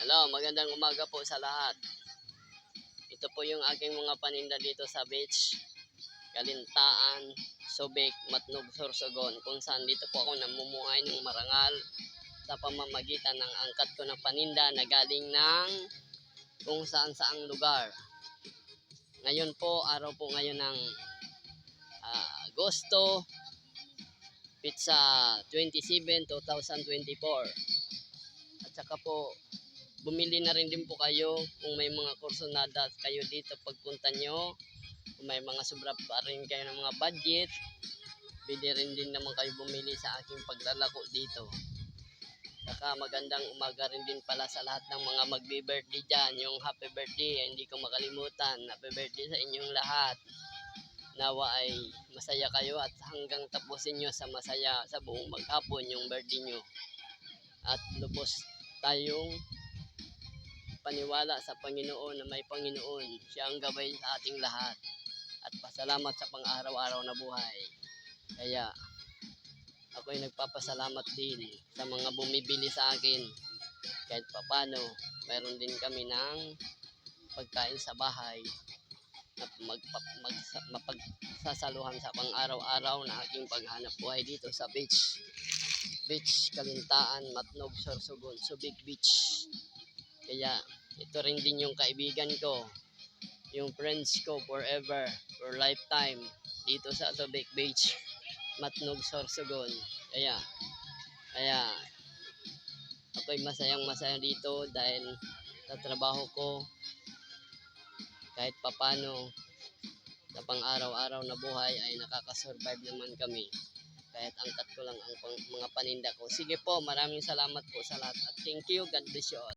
Hello, magandang umaga po sa lahat. Ito po yung aking mga paninda dito sa beach, Kalintaan, Subic, Matnog, Sorsogon, kung saan dito po ako namumuhay ng marangal sa pamamagitan ng angkat ko na paninda na galing ng kung saan saang lugar. Ngayon po, araw po ngayon ng Agosto, Pizza 27, 2024. At saka po, bumili na rin din po kayo kung may mga kursonada kayo dito pagpunta nyo. Kung may mga sobra pa rin kayo ng mga budget, pwede rin din naman kayo bumili sa aking paglalako dito. Saka magandang umaga rin din pala sa lahat ng mga magbe-birthday dyan. Yung happy birthday, hindi ko makalimutan. Happy birthday sa inyong lahat. Nawa ay masaya kayo at hanggang tapusin nyo sa masaya sa buong maghapon yung birthday nyo. At lubos tayong paniwala sa Panginoon na may Panginoon. Siya ang gabay sa ating lahat. At pasalamat sa pang-araw-araw na buhay. Kaya ako ay nagpapasalamat din sa mga bumibili sa akin. Kahit papano, mayroon din kami ng pagkain sa bahay at mapagsasaluhan sa pang-araw-araw na aking paghanap buhay dito sa beach. Beach, Kalintaan, Matnog, Sorsogon, Subic Beach. Kaya ito rin din yung kaibigan ko, yung friends ko forever, for lifetime, dito sa Subic Beach, Matnog, Sorsogon. Kaya ako'y masayang-masaya dito dahil sa trabaho ko, kahit papano sa pang-araw-araw na buhay ay nakakasurvive naman kami. Kahit angkat ko lang ang mga paninda ko. Sige po, maraming salamat po sa lahat. At thank you, God bless you all.